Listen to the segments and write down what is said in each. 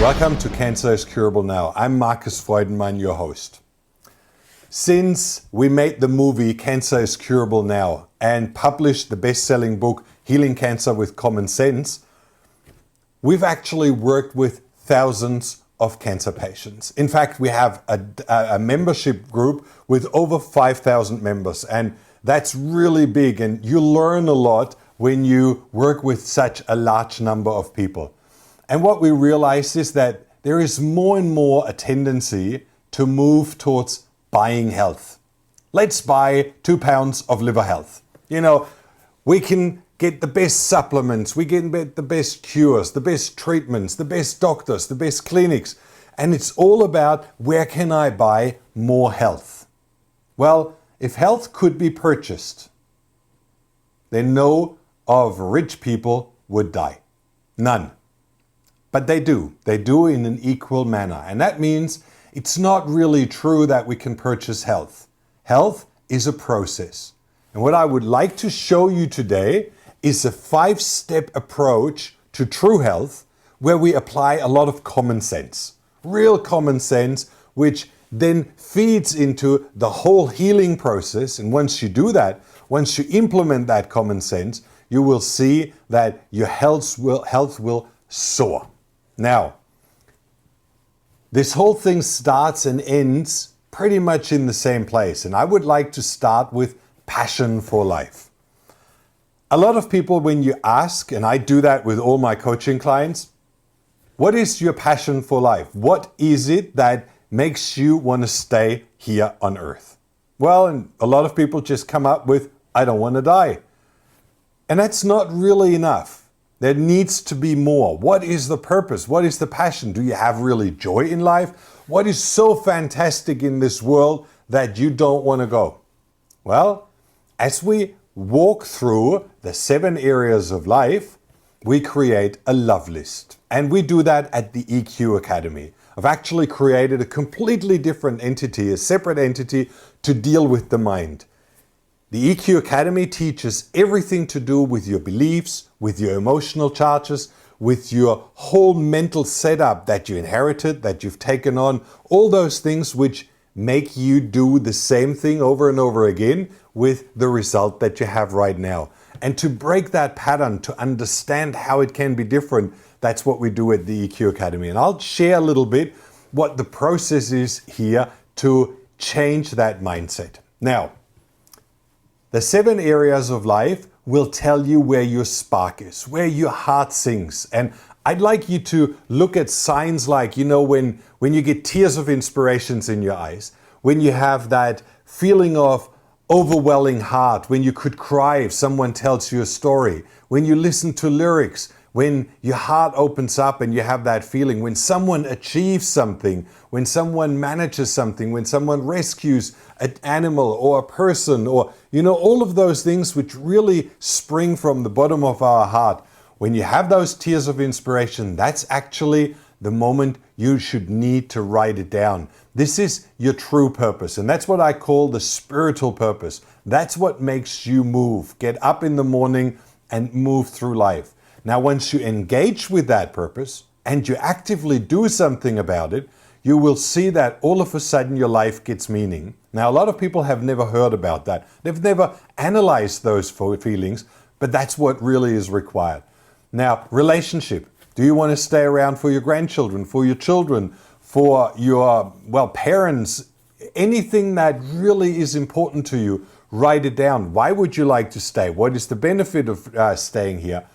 Welcome to Cancer is Curable Now. I'm Marcus Freudenmann, your host. Since we made the movie Cancer is Curable Now and published the best-selling book Healing Cancer with Common Sense, we've actually worked with thousands of cancer patients. In fact, we have a membership group with over 5,000 members, and that's really big, and you learn a lot when you work with such a large number of people. And what we realize is that there is more and more a tendency to move towards buying health. Let's buy 2 pounds of liver health. You know, we can get the best supplements, we can get the best cures, the best treatments, the best doctors, the best clinics. And it's all about where can I buy more health? Well, if health could be purchased, then no of rich people would die. None. But they do. They do in an equal manner. And that means it's not really true that we can purchase health. Health is a process. And what I would like to show you today is a 5-step approach to true health where we apply a lot of common sense. Real common sense, which then feeds into the whole healing process. And once you do that, once you implement that common sense, you will see that your health will soar. Now, this whole thing starts and ends pretty much in the same place. And I would like to start with passion for life. A lot of people, when you ask, and I do that with all my coaching clients, what is your passion for life? What is it that makes you want to stay here on earth? Well, and a lot of people just come up with, I don't want to die. And that's not really enough. There needs to be more. What is the purpose? What is the passion? Do you have really joy in life? What is so fantastic in this world that you don't want to go? Well, as we walk through the 7 areas of life, we create a love list. And we do that at the EQ Academy. I've actually created a completely different entity, a separate entity to deal with the mind. The EQ Academy teaches everything to do with your beliefs, with your emotional charges, with your whole mental setup that you inherited, that you've taken on, all those things which make you do the same thing over and over again with the result that you have right now. And to break that pattern, to understand how it can be different, that's what we do at the EQ Academy. And I'll share a little bit what the process is here to change that mindset. Now, the 7 areas of life will tell you where your spark is, where your heart sings. And I'd like you to look at signs like, you know, when you get tears of inspirations in your eyes, when you have that feeling of overwhelming heart, when you could cry if someone tells you a story, when you listen to lyrics, when your heart opens up and you have that feeling, when someone achieves something, when someone manages something, when someone rescues an animal or a person, or, you know, all of those things which really spring from the bottom of our heart. When you have those tears of inspiration, that's actually the moment you should need to write it down. This is your true purpose, and that's what I call the spiritual purpose. That's what makes you move. Get up in the morning and move through life. Now, once you engage with that purpose and you actively do something about it, you will see that all of a sudden your life gets meaning. Now, a lot of people have never heard about that. They've never analyzed those feelings, but that's what really is required. Now, relationship. Do you want to stay around for your grandchildren, for your children, for your, parents? Anything that really is important to you, write it down. Why would you like to stay? What is the benefit of staying here?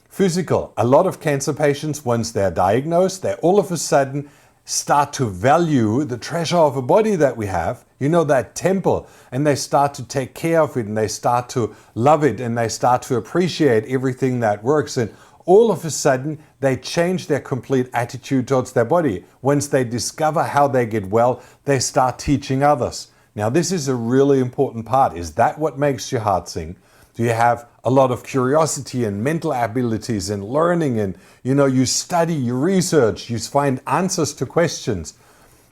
Physical. A lot of cancer patients, once they're diagnosed, they all of a sudden start to value the treasure of a body that we have, you know, that temple, and they start to take care of it, and they start to love it, and they start to appreciate everything that works. And all of a sudden, they change their complete attitude towards their body. Once they discover how they get well, they start teaching others. Now, this is a really important part. Is that what makes your heart sing? Do you have a lot of curiosity and mental abilities and learning, and you study, you research, you find answers to questions?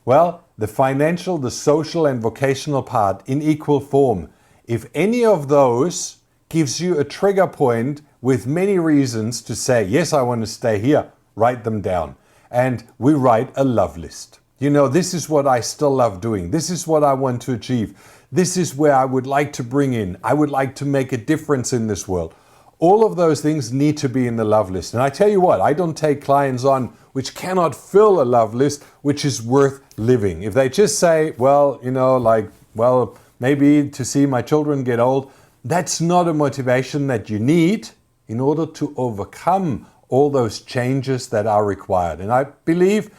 Well, the financial, the social and vocational part in equal form. If any of those gives you a trigger point with many reasons to say, yes, I want to stay here, write them down. and we write a love list. You know, this is what I still love doing. This is what I want to achieve. This is where I would like to bring in. I would like to make a difference in this world. All of those things need to be in the love list. And I tell you what, I don't take clients on which cannot fill a love list, which is worth living. If they just say, well, you know, like, well, maybe to see my children get old, that's not a motivation that you need in order to overcome all those changes that are required. And I believe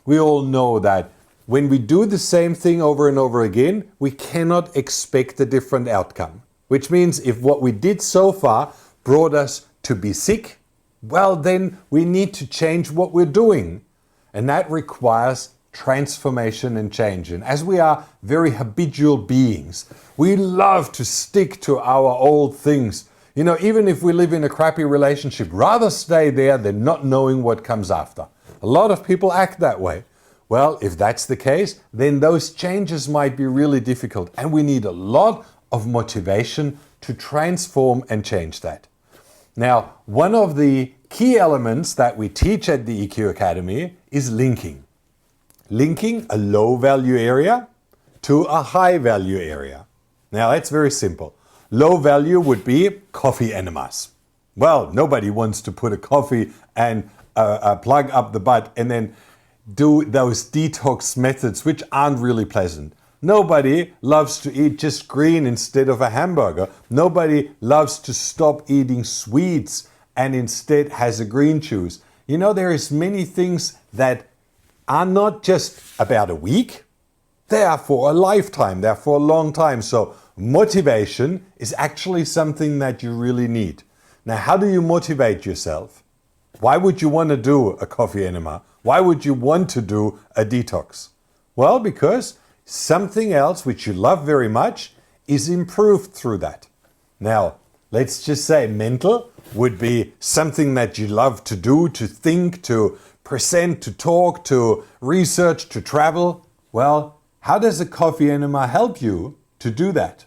we all know that when we do the same thing over and over again, we cannot expect a different outcome. Which means if what we did so far brought us to be sick, well, then we need to change what we're doing. And that requires transformation and change. And as we are very habitual beings, we love to stick to our old things. You know, even if we live in a crappy relationship, rather stay there than not knowing what comes after. A lot of people act that way. Well, if that's the case, then those changes might be really difficult. And we need a lot of motivation to transform and change that. Now, one of the key elements that we teach at the EQ Academy is linking. Linking a low value area to a high value area. Now, that's very simple. Low value would be coffee enemas. Well, nobody wants to put a coffee and a plug up the butt and then do those detox methods, which aren't really pleasant. Nobody loves to eat just green instead of a hamburger. Nobody loves to stop eating sweets and instead has a green juice. You know, there is many things that are not just about a week. They are for a lifetime. They're for a long time. So motivation is actually something that you really need. Now, how do you motivate yourself? Why would you want to do a coffee enema? Why would you want to do a detox? Well, because something else which you love very much is improved through that. Now, let's just say mental would be something that you love to do, to think, to present, to talk, to research, to travel. Well, how does a coffee enema help you to do that?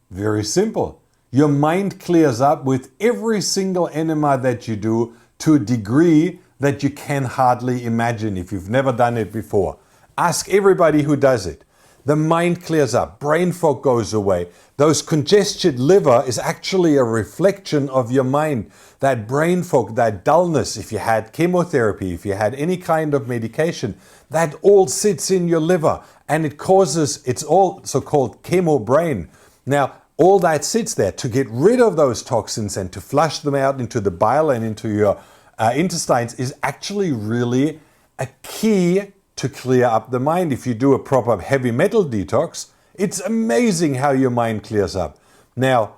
Very simple. Your mind clears up with every single enema that you do to a degree that you can hardly imagine if you've never done it before. Ask everybody who does it. The mind clears up, brain fog goes away. Those congested liver is actually a reflection of your mind. That brain fog, that dullness, if you had chemotherapy, if you had any kind of medication, that all sits in your liver and it causes, it's all so-called chemo brain. Now, all that sits there. To get rid of those toxins and to flush them out into the bile and into your intestines is actually really a key to clear up the mind. If you do a proper heavy metal detox, it's amazing how your mind clears up. Now,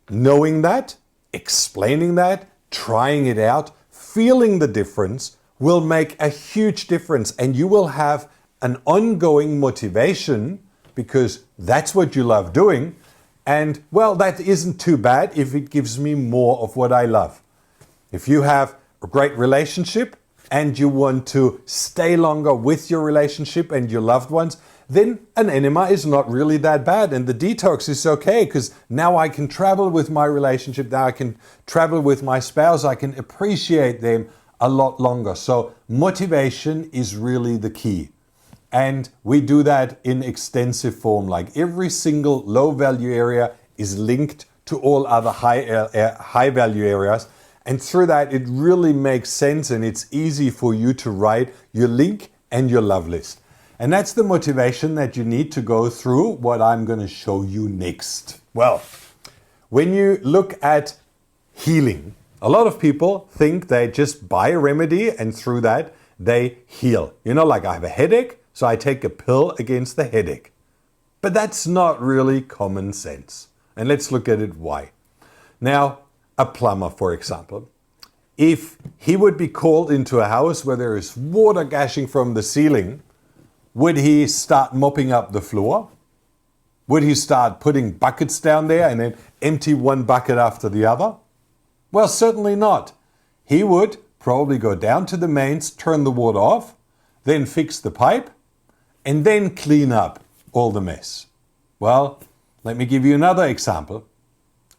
knowing that, explaining that, trying it out, feeling the difference will make a huge difference, and you will have an ongoing motivation because that's what you love doing. And well, that isn't too bad if it gives me more of what I love. If you have a great relationship and you want to stay longer with your relationship and your loved ones, then an enema is not really that bad. And the detox is okay because now I can travel with my relationship. Now I can travel with my spouse. I can appreciate them a lot longer. So motivation is really the key. And we do that in extensive form. Like every single low value area is linked to all other high value areas. And through that, it really makes sense and it's easy for you to write your link and your love list. And that's the motivation that you need to go through what I'm going to show you next. Well, when you look at healing, a lot of people think they just buy a remedy and through that they heal. You know, like I have a headache, so I take a pill against the headache. But that's not really common sense. And let's look at it why. Now, a plumber, for example, if he would be called into a house where there is water gushing from the ceiling, would he start mopping up the floor? Would he start putting buckets down there and then empty one bucket after the other? Well, certainly not. He would probably go down to the mains, turn the water off, then fix the pipe, and then clean up all the mess. Well, let me give you another example.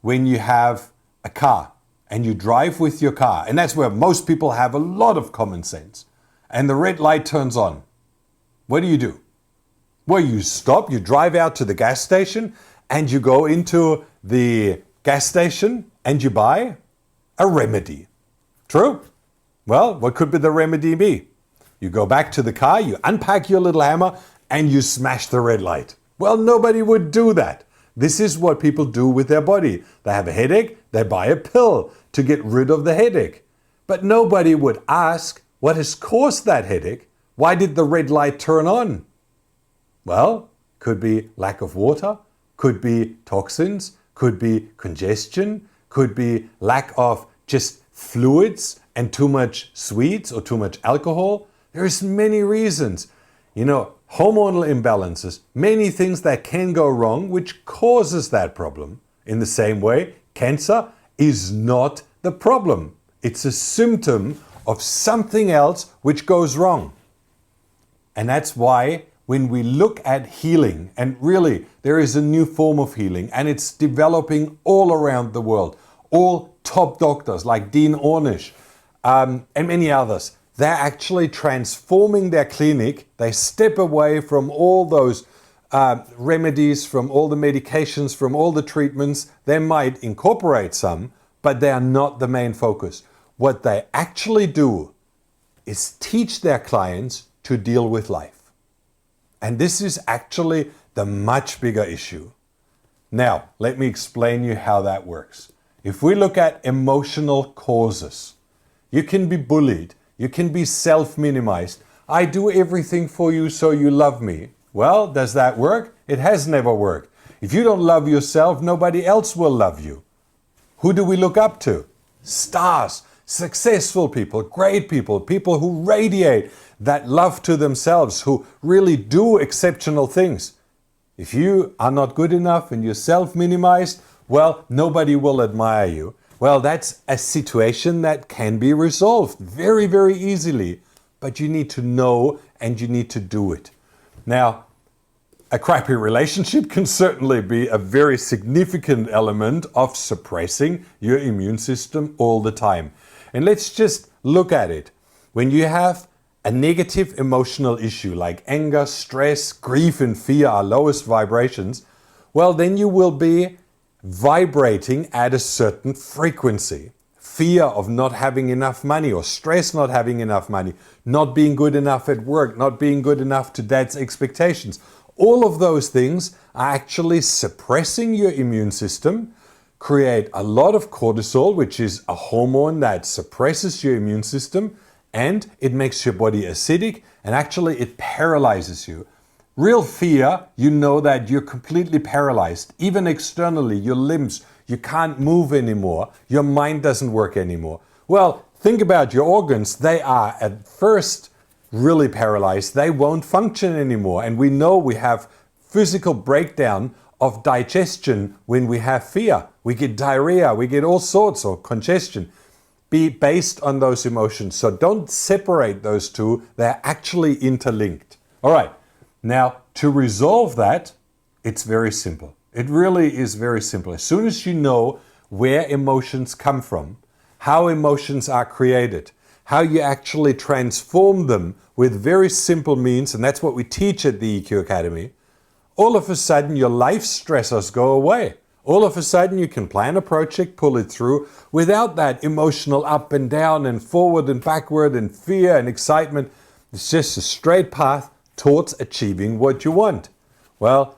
When you have a car and you drive with your car, and that's where most people have a lot of common sense. and the red light turns on. What do? Well, you stop, you drive out to the gas station, and you go into the gas station and you buy a remedy. True? Well, what could the remedy be? You go back to the car, you unpack your little hammer, and you smash the red light. Well, nobody would do that. This is what people do with their body. They have a headache, they buy a pill to get rid of the headache. But nobody would ask, what has caused that headache? Why did the red light turn on? Well, could be lack of water, could be toxins, could be congestion, could be lack of just fluids and too much sweets or too much alcohol. There's many reasons. Hormonal imbalances, many things that can go wrong, which causes that problem. In the same way, cancer is not the problem. It's a symptom of something else which goes wrong. And that's why when we look at healing, and really there is a new form of healing, and it's developing all around the world. All top doctors like Dean Ornish and many others, they're actually transforming their clinic. They step away from all those remedies, from all the medications, from all the treatments. They might incorporate some, but they are not the main focus. What they actually do is teach their clients to deal with life. And this is actually the much bigger issue. Now, let me explain you how that works. If we look at emotional causes, you can be bullied, you can be self-minimized. I do everything for you so you love me. Well, does that work? It has never worked. If you don't love yourself, nobody else will love you. Who do we look up to? Stars, successful people, great people, people who radiate that love to themselves, who really do exceptional things. If you are not good enough and you're self-minimized, well, nobody will admire you. Well, that's a situation that can be resolved very, very easily, but you need to know and you need to do it. Now, a crappy relationship can certainly be a very significant element of suppressing your immune system all the time. And let's just look at it. When you have a negative emotional issue like anger, stress, grief, and fear are lowest vibrations, well, then you will be vibrating at a certain frequency. Fear of not having enough money, or stress not having enough money, not being good enough at work, not being good enough to dad's expectations. All of those things are actually suppressing your immune system, create a lot of cortisol, which is a hormone that suppresses your immune system, and it makes your body acidic, and actually it paralyzes you. Real fear, you know that you're completely paralyzed, even externally, your limbs, you can't move anymore, your mind doesn't work anymore. Well, think about your organs. They are at first really paralyzed. They won't function anymore. And we know we have physical breakdown of digestion when we have fear. We get diarrhea, we get all sorts of congestion. Be based on those emotions. So don't separate those two. They're actually interlinked. All right. Now, to resolve that, it's very simple. It really is very simple. As soon as you know where emotions come from, how emotions are created, how you actually transform them with very simple means, and that's what we teach at the EQ Academy, all of a sudden your life stressors go away. All of a sudden you can plan a project, pull it through, without that emotional up and down and forward and backward and fear and excitement. It's just a straight path towards achieving what you want. Well,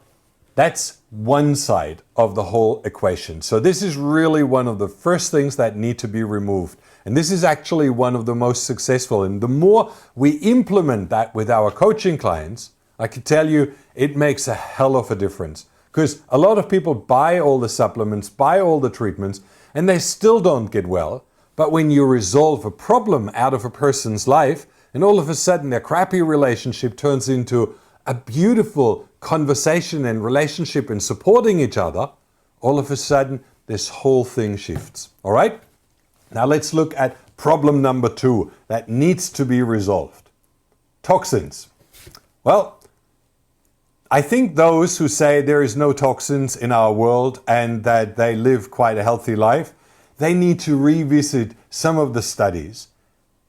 that's one side of the whole equation. So this is really one of the first things that need to be removed. And this is actually one of the most successful. And the more we implement that with our coaching clients, I can tell you it makes a hell of a difference. Because a lot of people buy all the supplements, buy all the treatments, and they still don't get well. But when you resolve a problem out of a person's life, and all of a sudden their crappy relationship turns into a beautiful conversation and relationship and supporting each other, all of a sudden this whole thing shifts. All right? Now let's look at problem number 2 that needs to be resolved. Toxins. Well, I think those who say there is no toxins in our world and that they live quite a healthy life, they need to revisit some of the studies.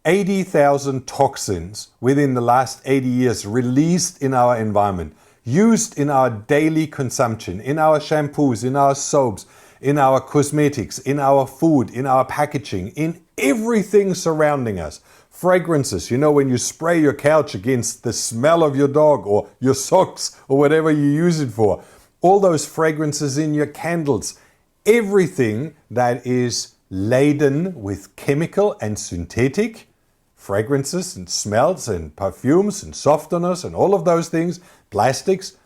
80,000 toxins within the last 80 years released in our environment, used in our daily consumption, in our shampoos, in our soaps, in our cosmetics, in our food, in our packaging, in everything surrounding us. Fragrances, when you spray your couch against the smell of your dog or your socks or whatever you use it for. All those fragrances in your candles. Everything that is laden with chemical and synthetic fragrances and smells and perfumes and softeners and all of those things, plastics,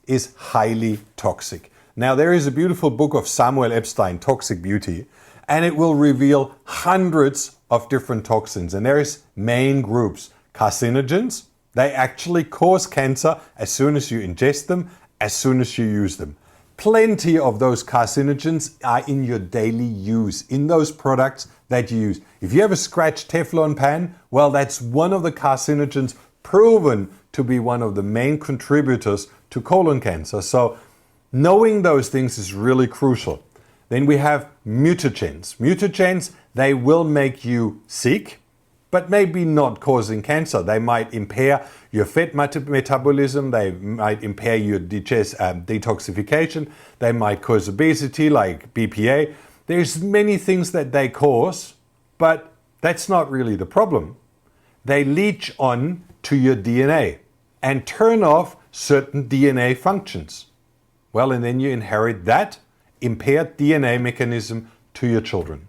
is highly toxic. Now, there is a beautiful book of Samuel Epstein, Toxic Beauty, and it will reveal hundreds of different toxins. And there is main groups. Carcinogens, they actually cause cancer as soon as you ingest them, as soon as you use them. Plenty of those carcinogens are in your daily use, in those products that you use. If you have a scratched Teflon pan, well, that's one of the carcinogens proven to be one of the main contributors to colon cancer. So knowing those things is really crucial. Then we have mutagens. Mutagens, they will make you sick, but maybe not causing cancer. They might impair your fat metabolism. They might impair your detoxification. They might cause obesity like BPA. There's many things that they cause, but that's not really the problem. They leach on to your DNA and turn off certain DNA functions. Well, and then you inherit that impaired DNA mechanism to your children,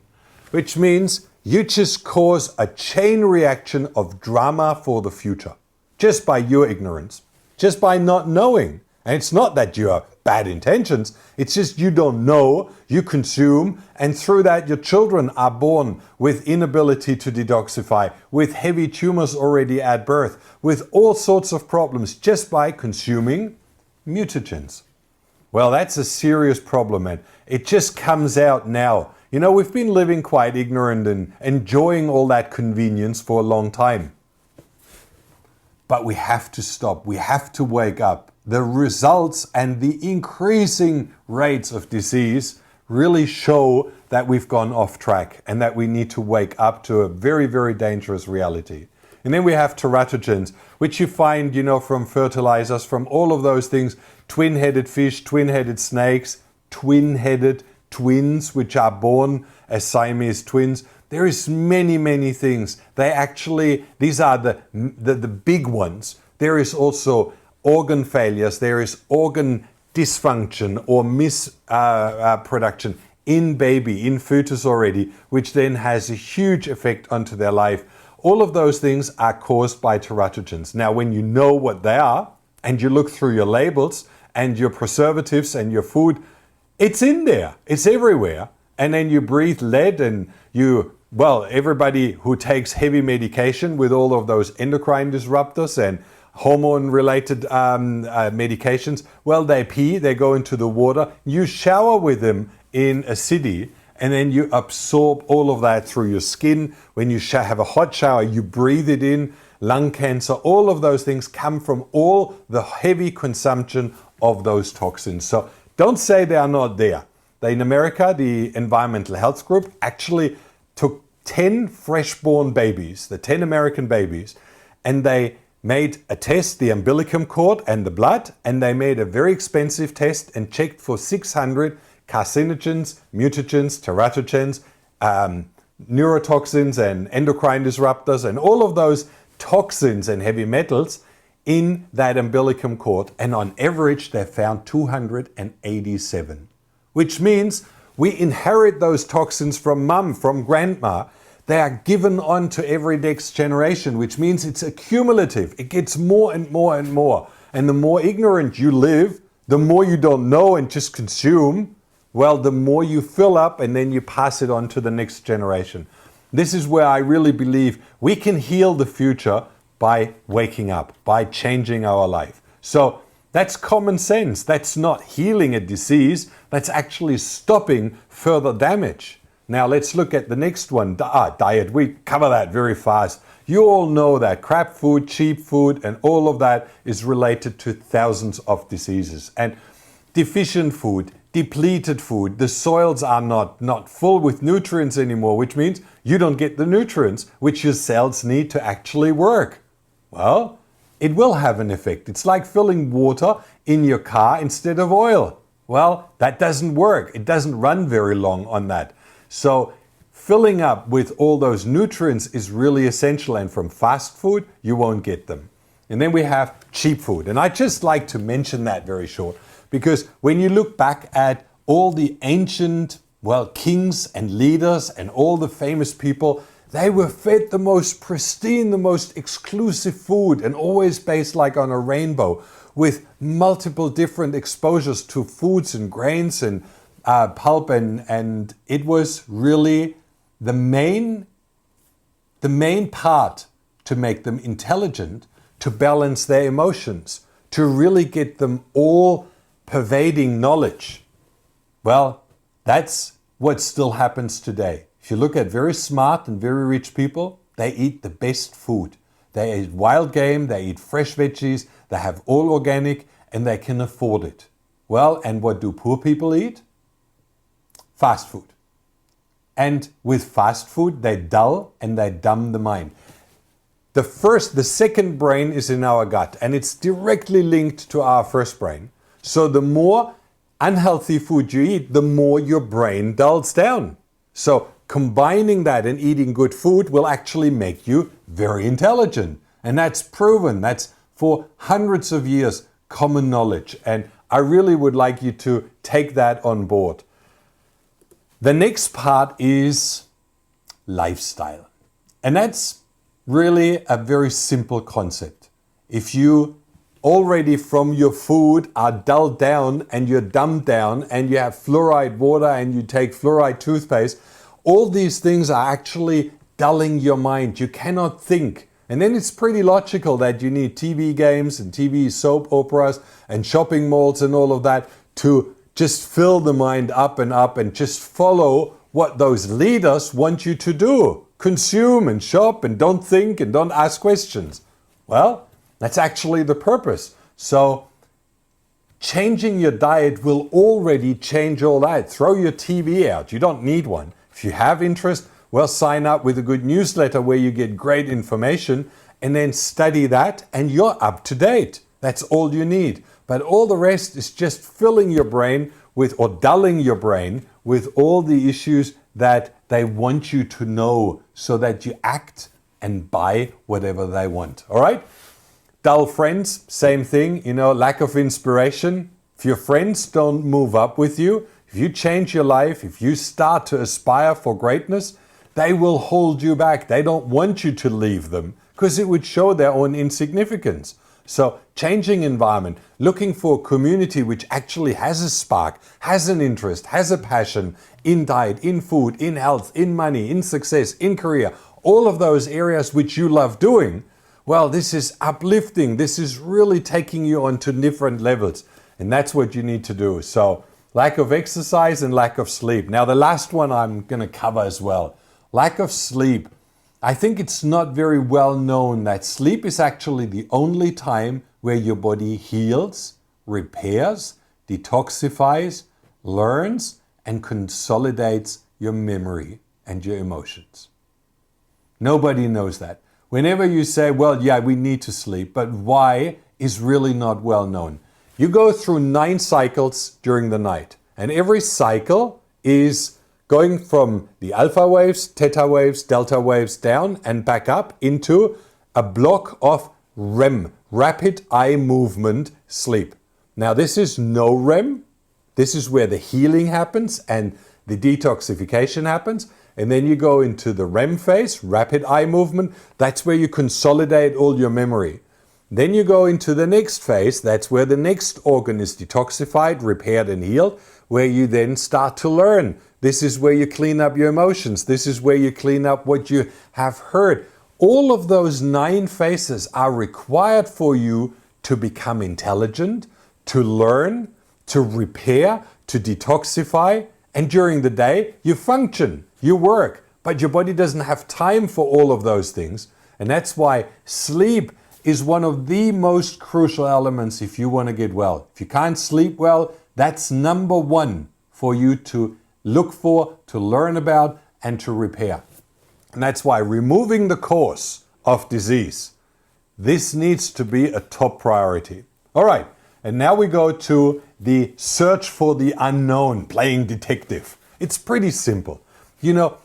which means you just cause a chain reaction of drama for the future, just by your ignorance, just by not knowing. And it's not that you have bad intentions, it's just you don't know, you consume, and through that your children are born with inability to detoxify, with heavy tumors already at birth, with all sorts of problems just by consuming mutagens. Well, that's a serious problem, and it just comes out now. We've been living quite ignorant and enjoying all that convenience for a long time. But we have to stop. We have to wake up. The results and the increasing rates of disease really show that we've gone off track and that we need to wake up to a very, very dangerous reality. And then we have teratogens, which you find, from fertilizers, from all of those things, twin-headed fish, twin-headed snakes, twin-headed twins, which are born as Siamese twins. There is many, many things. These are the big ones. There is also organ failures. There is organ dysfunction or misproduction in fetus already, which then has a huge effect onto their life. All of those things are caused by teratogens. Now, when you know what they are, and you look through your labels and your preservatives and your food, it's in there. It's everywhere. And then you breathe lead and everybody who takes heavy medication with all of those endocrine disruptors and hormone-related medications, they pee, they go into the water. You shower with them in a city, and then you absorb all of that through your skin. When you have a hot shower, you breathe it in. Lung cancer, all of those things come from all the heavy consumption of those toxins. So don't say they are not there. In America, the Environmental Health Group actually took 10 fresh-born babies, the 10 American babies, and they made a test, the umbilical cord and the blood, and they made a very expensive test and checked for 600 carcinogens, mutagens, teratogens, neurotoxins and endocrine disruptors and all of those toxins and heavy metals in that umbilical cord. And on average, they found 287, which means we inherit those toxins from mum, from grandma. They are given on to every next generation, which means it's accumulative. It gets more and more and more. And the more ignorant you live, the more you don't know and just consume, the more you fill up and then you pass it on to the next generation. This is where I really believe we can heal the future by waking up, by changing our life. So that's common sense. That's not healing a disease. That's actually stopping further damage. Now let's look at the next one, diet. We cover that very fast. You all know that crap food, cheap food, and all of that is related to thousands of diseases. And deficient food, depleted food. The soils are not full with nutrients anymore, which means you don't get the nutrients which your cells need to actually work. Well, it will have an effect. It's like filling water in your car instead of oil. Well, that doesn't work. It doesn't run very long on that. So filling up with all those nutrients is really essential, and from fast food, you won't get them. And then we have cheap food. And I just like to mention that very short, because when you look back at all the ancient, kings and leaders and all the famous people, they were fed the most pristine, the most exclusive food, and always based like on a rainbow, with multiple different exposures to foods and grains and pulp, and it was really the main part to make them intelligent, to balance their emotions, to really get them all pervading knowledge. Well, that's what still happens today. If you look at very smart and very rich people, they eat the best food. They eat wild game, they eat fresh veggies, they have all organic, and they can afford it. Well, and what do poor people eat? Fast food. And with fast food, they dull and they dumb the mind. The second brain is in our gut, and it's directly linked to our first brain. So the more unhealthy food you eat, the more your brain dulls down. So combining that and eating good food will actually make you very intelligent. And that's proven. That's for hundreds of years common knowledge. And I really would like you to take that on board. The next part is lifestyle. And that's really a very simple concept. If you already from your food are dulled down and you're dumbed down and you have fluoride water and you take fluoride toothpaste, all these things are actually dulling your mind. You cannot think. And then it's pretty logical that you need TV games and TV soap operas and shopping malls and all of that to just fill the mind up and just follow what those leaders want you to do. Consume and shop and don't think and don't ask questions. Well, that's actually the purpose. So changing your diet will already change all that. Throw your TV out. You don't need one. If you have interest, well, sign up with a good newsletter where you get great information and then study that and you're up to date. That's all you need. But all the rest is just filling your brain with, or dulling your brain with all the issues that they want you to know so that you act and buy whatever they want. All right? Dull friends, same thing, lack of inspiration. If your friends don't move up with you, if you change your life, if you start to aspire for greatness, they will hold you back. They don't want you to leave them because it would show their own insignificance. So changing environment, looking for a community which actually has a spark, has an interest, has a passion in diet, in food, in health, in money, in success, in career, all of those areas which you love doing. Well, this is uplifting. This is really taking you on to different levels. And that's what you need to do. So lack of exercise and lack of sleep. Now, the last one I'm going to cover as well. Lack of sleep. I think it's not very well known that sleep is actually the only time where your body heals, repairs, detoxifies, learns, and consolidates your memory and your emotions. Nobody knows that. Whenever you say, well, yeah, we need to sleep, but why is really not well known. You go through 9 cycles during the night, and every cycle is going from the alpha waves, theta waves, delta waves down and back up into a block of REM, rapid eye movement sleep. Now this is no REM. This is where the healing happens and the detoxification happens. And then you go into the REM phase, rapid eye movement. That's where you consolidate all your memory. Then you go into the next phase. That's where the next organ is detoxified, repaired and healed, where you then start to learn. This is where you clean up your emotions. This is where you clean up what you have heard. All of those 9 phases are required for you to become intelligent, to learn, to repair, to detoxify. And during the day, you function, you work, but your body doesn't have time for all of those things. And that's why sleep is one of the most crucial elements if you want to get well. If you can't sleep well, That's number one for you to look for, to learn about, and to repair. And that's why removing the cause of disease, this needs to be a top priority. All right, and now we go to the search for the unknown, playing detective. It's pretty simple. You know,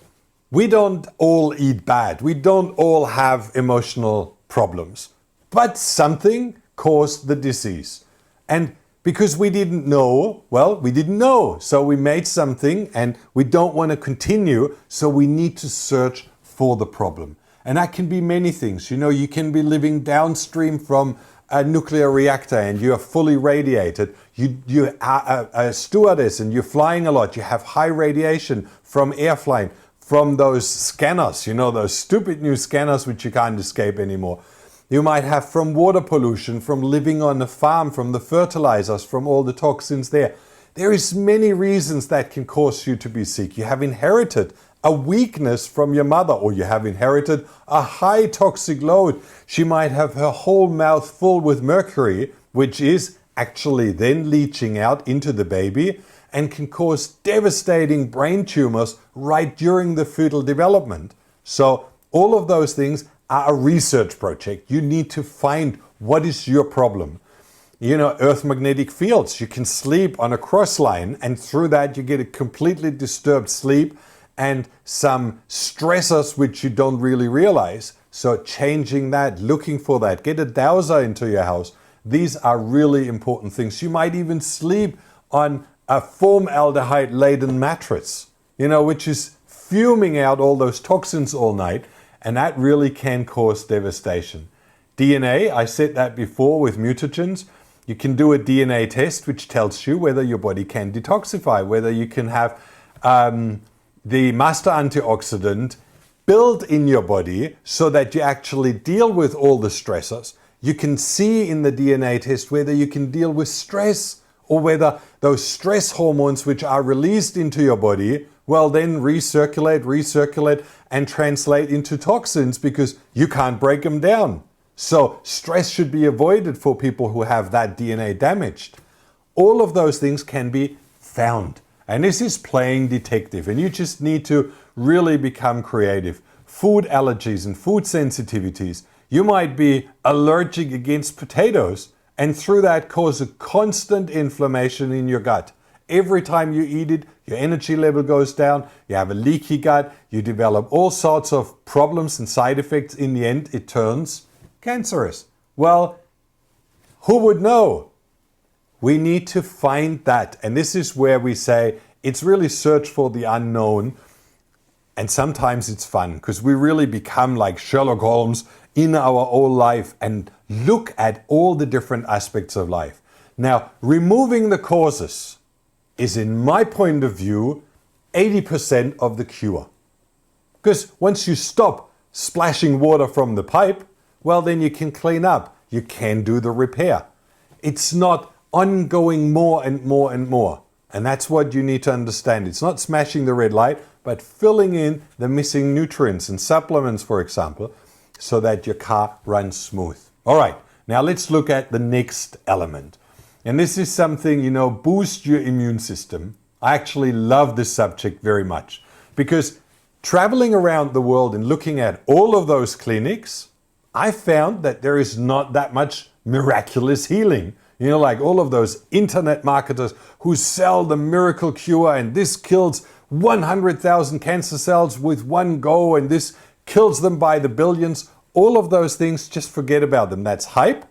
we don't all eat bad. We don't all have emotional problems. But something caused the disease. And because we didn't know, well, we didn't know. So we made something and we don't want to continue. So we need to search for the problem. And that can be many things. You know, you can be living downstream from a nuclear reactor and you are fully radiated. You are a stewardess and you're flying a lot. You have high radiation from air flying, from those scanners, you know, those stupid new scanners which you can't escape anymore. You might have from water pollution, from living on a farm, from the fertilizers, from all the toxins there. There is many reasons that can cause you to be sick. You have inherited a weakness from your mother, or you have inherited a high toxic load. She might have her whole mouth full with mercury, which is actually then leaching out into the baby and can cause devastating brain tumors right during the fetal development. So all of those things are a research project. You need to find what is your problem. You know, earth magnetic fields, you can sleep on a cross line and through that you get a completely disturbed sleep and some stressors which you don't really realize. So changing that, looking for that, get a dowser into your house. These are really important things. You might even sleep on a formaldehyde laden mattress, you know, which is fuming out all those toxins all night. And that really can cause devastation. DNA, I said that before with mutagens. You can do a DNA test which tells you whether your body can detoxify, whether you can have the master antioxidant built in your body so that you actually deal with all the stressors. You can see in the DNA test whether you can deal with stress or whether those stress hormones which are released into your body, well then recirculate and translate into toxins because you can't break them down. So stress should be avoided for people who have that DNA damaged. All of those things can be found. And this is playing detective. And you just need to really become creative. Food allergies and food sensitivities. You might be allergic against potatoes and through that cause a constant inflammation in your gut. Every time you eat it, your energy level goes down, you have a leaky gut, you develop all sorts of problems and side effects. In the end, it turns cancerous. Well, who would know? We need to find that. And this is where we say it's really search for the unknown. And sometimes it's fun because we really become like Sherlock Holmes in our own life and look at all the different aspects of life. Now, removing the causes is, in my point of view, 80% of the cure. Because once you stop splashing water from the pipe, well, then you can clean up. You can do the repair. It's not ongoing more and more and more. And that's what you need to understand. It's not smashing the red light, but filling in the missing nutrients and supplements, for example, so that your car runs smooth. All right, now let's look at the next element. And this is something, you know, boost your immune system. I actually love this subject very much because traveling around the world and looking at all of those clinics, I found that there is not that much miraculous healing. You know, like all of those internet marketers who sell the miracle cure and this kills 100,000 cancer cells with one go and this kills them by the billions. All of those things, just forget about them. That's hype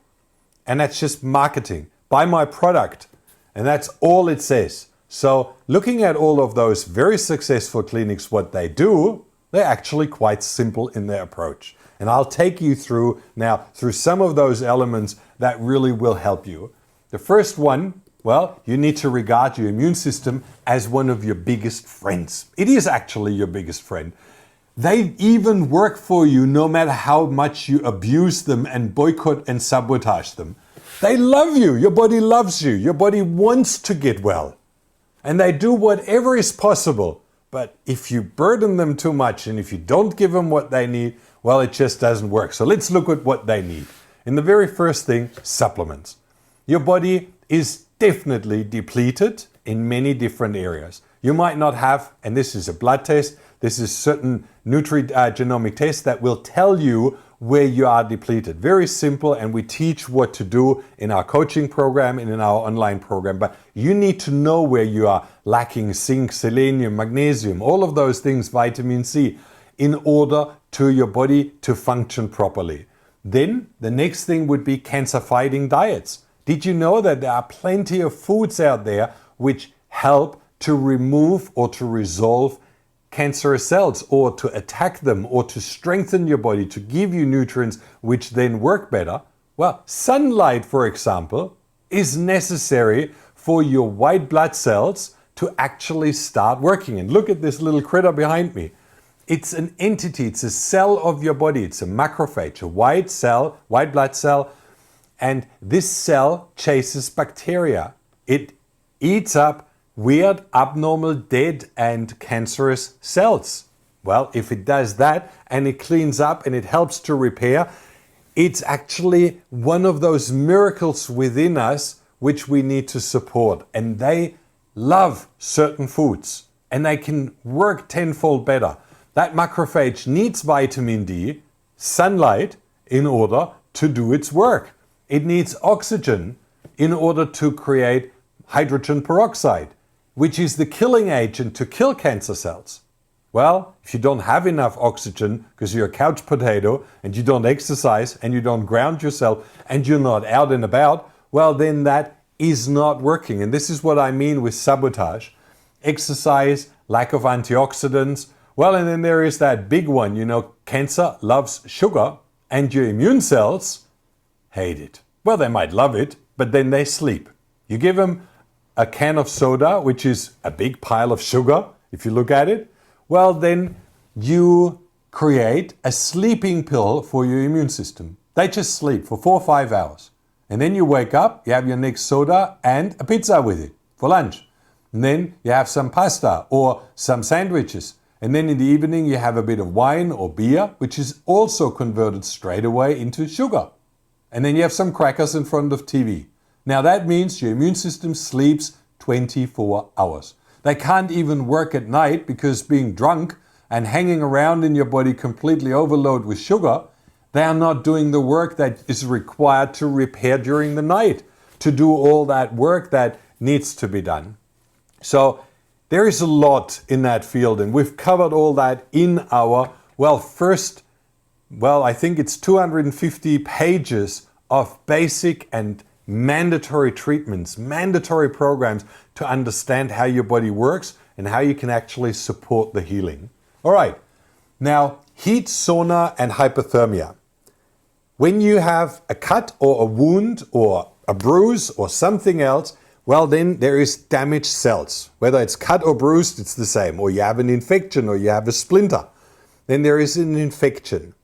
and that's just marketing. Buy my product. And that's all it says. So looking at all of those very successful clinics, what they do, they're actually quite simple in their approach. And I'll take you through some of those elements that really will help you. The first one, well, you need to regard your immune system as one of your biggest friends. It is actually your biggest friend. They even work for you no matter how much you abuse them and boycott and sabotage them. They love you. Your body loves you. Your body wants to get well. And they do whatever is possible. But if you burden them too much and if you don't give them what they need, well, it just doesn't work. So let's look at what they need. And the very first thing, supplements. Your body is definitely depleted in many different areas. You might not have, and this is a blood test, this is certain genomic tests that will tell you where you are depleted. Very simple, and we teach what to do in our coaching program and in our online program. But you need to know where you are lacking zinc, selenium, magnesium, all of those things, vitamin C, in order to your body to function properly. Then the next thing would be cancer-fighting diets. Did you know that there are plenty of foods out there which help to remove or to resolve cancerous cells, or to attack them, or to strengthen your body, to give you nutrients which then work better? Well, sunlight, for example, is necessary for your white blood cells to actually start working. And look at this little critter behind me. It's an entity, it's a cell of your body, it's a macrophage, a white blood cell, and this cell chases bacteria. It eats up weird, abnormal, dead and cancerous cells. Well, if it does that and it cleans up and it helps to repair, it's actually one of those miracles within us which we need to support. And they love certain foods and they can work tenfold better. That macrophage needs vitamin D, sunlight, in order to do its work. It needs oxygen in order to create hydrogen peroxide, which is the killing agent to kill cancer cells. Well, if you don't have enough oxygen because you're a couch potato and you don't exercise and you don't ground yourself and you're not out and about, well, then that is not working. And this is what I mean with sabotage. Exercise, lack of antioxidants. Well, and then there is that big one, cancer loves sugar and your immune cells hate it. Well, they might love it, but then they sleep. You give them a can of soda, which is a big pile of sugar, if you look at it, well, then you create a sleeping pill for your immune system. They just sleep for 4 or 5 hours. And then you wake up, you have your next soda and a pizza with it for lunch. And then you have some pasta or some sandwiches. And then in the evening you have a bit of wine or beer, which is also converted straight away into sugar. And then you have some crackers in front of TV. Now that means your immune system sleeps 24 hours. They can't even work at night because being drunk and hanging around in your body completely overloaded with sugar, they are not doing the work that is required to repair during the night, to do all that work that needs to be done. So there is a lot in that field, and we've covered all that in our, I think it's 250 pages of basic and mandatory treatments, mandatory programs to understand how your body works and how you can actually support the healing. All right, now heat, sauna and hypothermia. When you have a cut or a wound or a bruise or something else, well, then there is damaged cells. Whether it's cut or bruised, it's the same. Or you have an infection or you have a splinter. Then there is an infection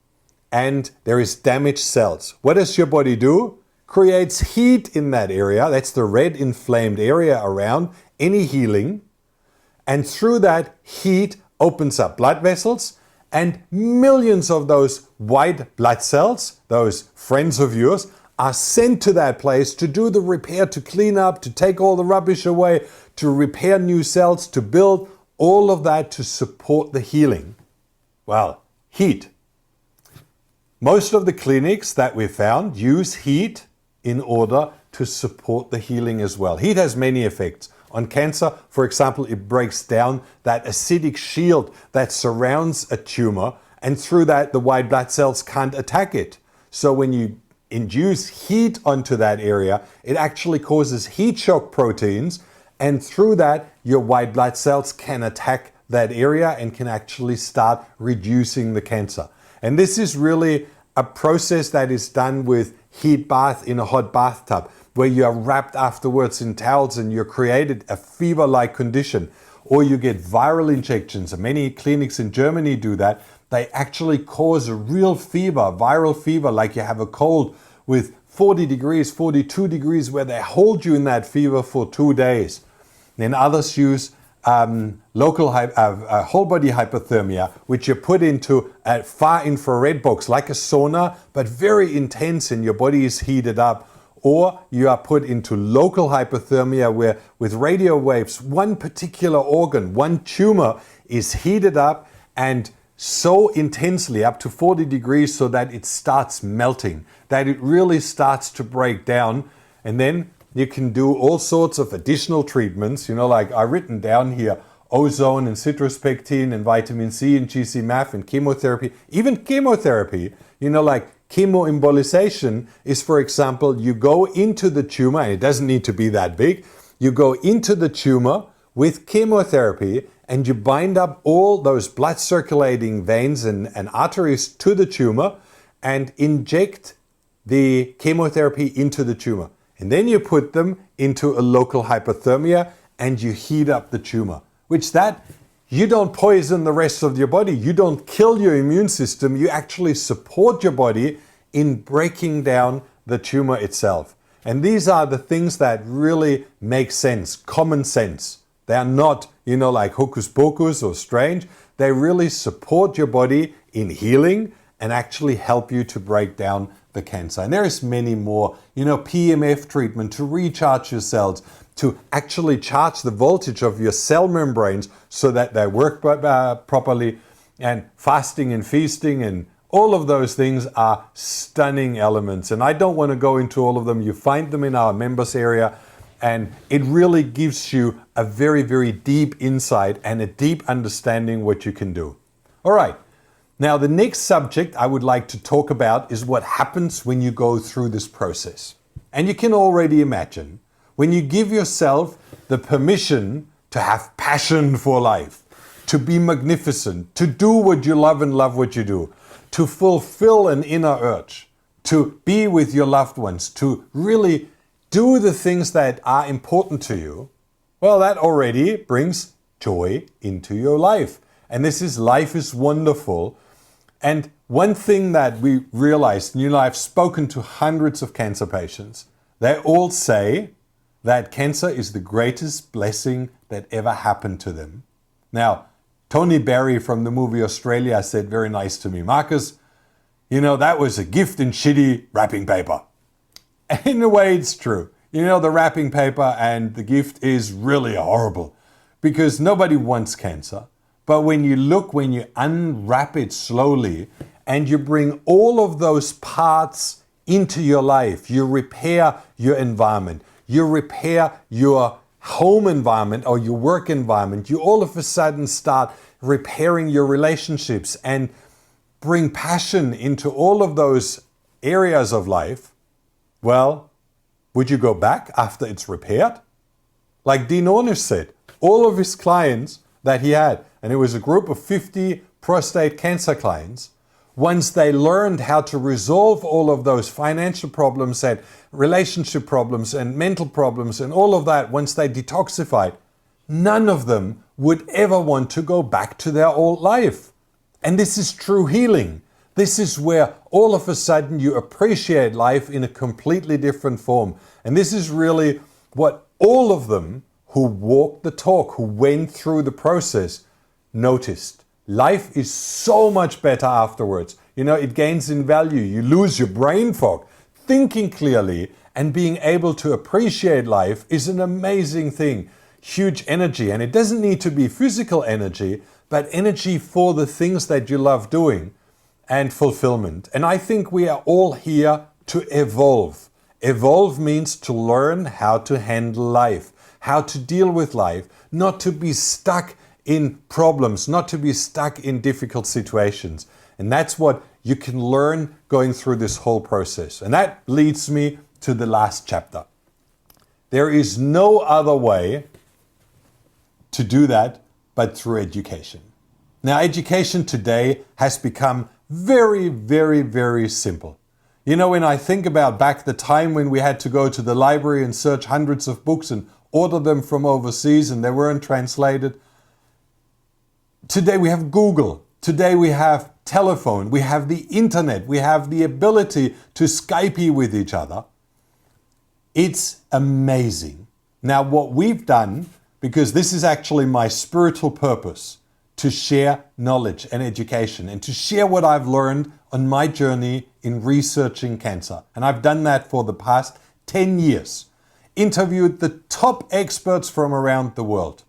and there is damaged cells. What does your body do? Creates heat in that area. That's the red inflamed area around any healing. And through that heat opens up blood vessels, and millions of those white blood cells, those friends of yours, are sent to that place to do the repair, to clean up, to take all the rubbish away, to repair new cells, to build all of that to support the healing. Well, heat. Most of the clinics that we found use heat in order to support the healing as well. Heat has many effects. On cancer, for example, it breaks down that acidic shield that surrounds a tumor, and through that the white blood cells can't attack it. So when you induce heat onto that area, it actually causes heat shock proteins, and through that your white blood cells can attack that area and can actually start reducing the cancer. And this is really a process that is done with heat bath in a hot bathtub, where you are wrapped afterwards in towels and you're created a fever-like condition. Or you get viral injections. Many clinics in Germany do that. They actually cause a real fever, viral fever, like you have a cold with 40 degrees, 42 degrees, where they hold you in that fever for 2 days. Then others use local whole body hypothermia, which you put into a far infrared box, like a sauna, but very intense, and your body is heated up. or you are put into local hypothermia where with radio waves, one particular organ, one tumor is heated up and so intensely up to 40 degrees so that it starts melting, that it really starts to break down. And then you can do all sorts of additional treatments, like I've written down here, ozone and citrospectin and vitamin C and GC-MAF and chemotherapy, even chemotherapy, like chemoembolization is, for example, you go into the tumor, and it doesn't need to be that big, you go into the tumor with chemotherapy and you bind up all those blood circulating veins and arteries to the tumor and inject the chemotherapy into the tumor. And then you put them into a local hypothermia and you heat up the tumor, which you don't poison the rest of your body. You don't kill your immune system. You actually support your body in breaking down the tumor itself. And these are the things that really make sense, common sense. They are not, like hocus pocus or strange. They really support your body in healing and actually help you to break down the cancer. And there is many more, PMF treatment to recharge your cells, to actually charge the voltage of your cell membranes so that they work properly, and fasting and feasting and all of those things are stunning elements. And I don't want to go into all of them. You find them in our members area, and it really gives you a very, very deep insight and a deep understanding what you can do. All right. Now, the next subject I would like to talk about is what happens when you go through this process. And you can already imagine when you give yourself the permission to have passion for life, to be magnificent, to do what you love and love what you do, to fulfill an inner urge, to be with your loved ones, to really do the things that are important to you, well, that already brings joy into your life. And life is wonderful. And one thing that we realized, I've spoken to hundreds of cancer patients, they all say that cancer is the greatest blessing that ever happened to them. Now, Tony Barry from the movie Australia said very nice to me, Marcus, that was a gift in shitty wrapping paper. And in a way, it's true. The wrapping paper and the gift is really horrible because nobody wants cancer. But when you unwrap it slowly and you bring all of those parts into your life, you repair your environment, you repair your home environment or your work environment, you all of a sudden start repairing your relationships and bring passion into all of those areas of life, well, would you go back after it's repaired? Like Dean Ornish said, all of his clients that he had, and it was a group of 50 prostate cancer clients, once they learned how to resolve all of those financial problems and relationship problems and mental problems and all of that, once they detoxified, none of them would ever want to go back to their old life. And this is true healing. This is where all of a sudden you appreciate life in a completely different form. And this is really what all of them who walked the talk, who went through the process, noticed. Life is so much better afterwards. It gains in value. You lose your brain fog. Thinking clearly and being able to appreciate life is an amazing thing. Huge energy. And it doesn't need to be physical energy, but energy for the things that you love doing and fulfillment. And I think we are all here to evolve. Evolve means to learn how to handle life, how to deal with life, not to be stuck in problems, not to be stuck in difficult situations. And that's what you can learn going through this whole process. And that leads me to the last chapter. There is no other way to do that but through education. Now, education today has become very, very, very simple. When I think about back the time when we had to go to the library and search hundreds of books and order them from overseas and they weren't translated, today we have Google. Today we have telephone. We have the internet. We have the ability to Skype with each other. It's amazing. Now what we've done, because this is actually my spiritual purpose, to share knowledge and education and to share what I've learned on my journey in researching cancer. And I've done that for the past 10 years. Interviewed the top experts from around the world.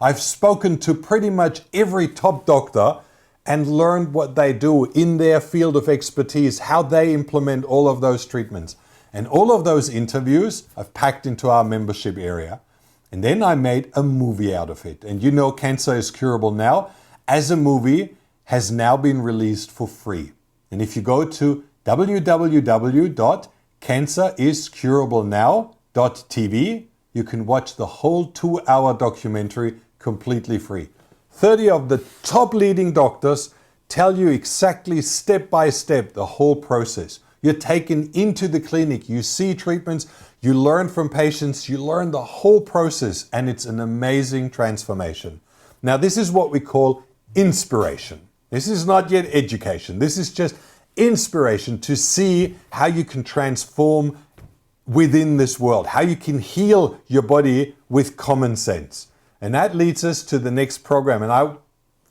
I've spoken to pretty much every top doctor and learned what they do in their field of expertise, how they implement all of those treatments. And all of those interviews I've packed into our membership area. And then I made a movie out of it. And you know, Cancer is Curable Now, as a movie, has now been released for free. And if you go to www.canceriscurablenow.tv, you can watch the whole 2-hour documentary completely free. 30 of the top leading doctors tell you exactly step by step the whole process. You're taken into the clinic, you see treatments, you learn from patients, you learn the whole process, and it's an amazing transformation. Now, this is what we call inspiration. This is not yet education. This is just inspiration to see how you can transform within this world, how you can heal your body with common sense. And that leads us to the next program. And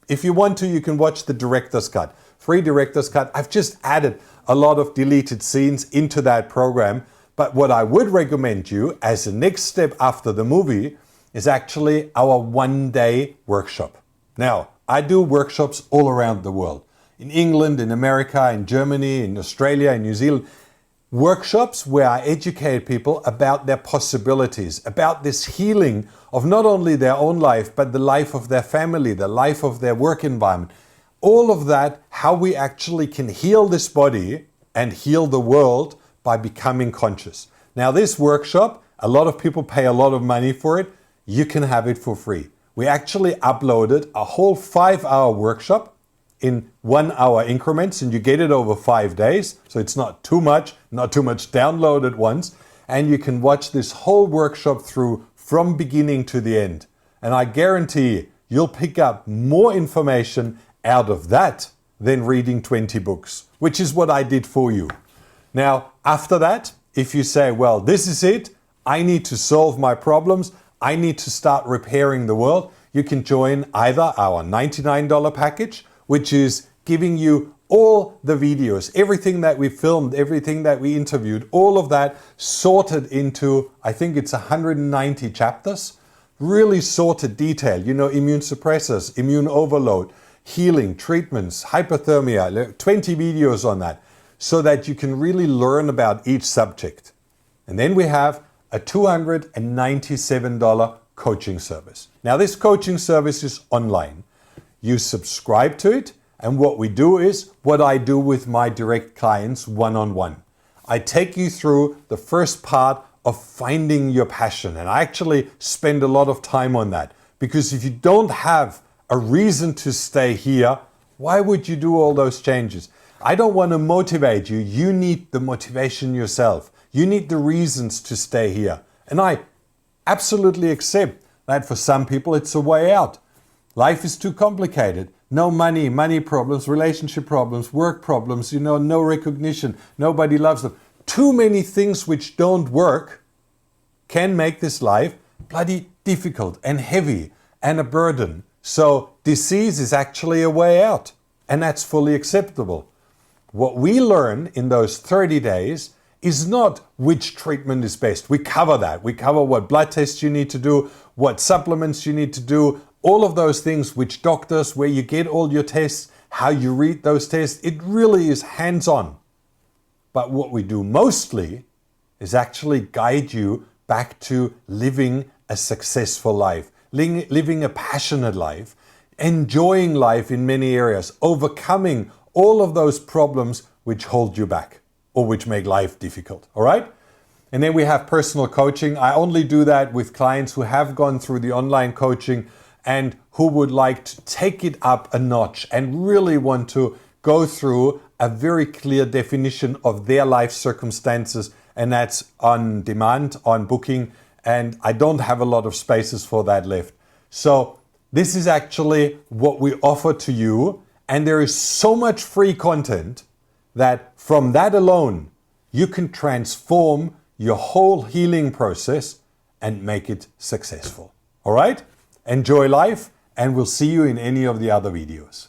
if you want to, you can watch the director's cut, free director's cut. I've just added a lot of deleted scenes into that program. But what I would recommend you as a next step after the movie is actually our one-day workshop. Now, I do workshops all around the world. In England, in America, in Germany, in Australia, in New Zealand. Workshops where I educate people about their possibilities, about this healing of not only their own life, but the life of their family, the life of their work environment. All of that, how we actually can heal this body and heal the world by becoming conscious. Now, this workshop, a lot of people pay a lot of money for it. You can have it for free. We actually uploaded a whole 5-hour workshop in 1-hour increments, and you get it over 5 days. So it's not too much download at once. And you can watch this whole workshop through from beginning to the end. And I guarantee you'll pick up more information out of that than reading 20 books, which is what I did for you. Now, after that, if you say, well, this is it, I need to solve my problems, I need to start repairing the world, you can join either our $99 package, which is giving you all the videos, everything that we filmed, everything that we interviewed, all of that sorted into, I think it's 190 chapters, really sorted detail, immune suppressors, immune overload, healing, treatments, hypothermia, 20 videos on that, so that you can really learn about each subject. And then we have a $297 coaching service. Now, this coaching service is online. You subscribe to it, and what we do is what I do with my direct clients one-on-one. I take you through the first part of finding your passion, and I actually spend a lot of time on that, because if you don't have a reason to stay here, why would you do all those changes? I don't want to motivate you. You need the motivation yourself. You need the reasons to stay here. And I absolutely accept that for some people it's a way out. Life is too complicated. No money, money problems, relationship problems, work problems, no recognition, nobody loves them. Too many things which don't work can make this life bloody difficult and heavy and a burden. So disease is actually a way out, and that's fully acceptable. What we learn in those 30 days is not which treatment is best. We cover that. We cover what blood tests you need to do, what supplements you need to do, all of those things, which doctors, where you get all your tests, how you read those tests. It really is hands-on. But what we do mostly is actually guide you back to living a successful life, living a passionate life, enjoying life in many areas, overcoming all of those problems which hold you back or which make life difficult, all right? And then we have personal coaching. I only do that with clients who have gone through the online coaching and who would like to take it up a notch and really want to go through a very clear definition of their life circumstances, and that's on demand, on booking, and I don't have a lot of spaces for that left. So this is actually what we offer to you, and there is so much free content that from that alone, you can transform your whole healing process and make it successful. All right? Enjoy life, and we'll see you in any of the other videos.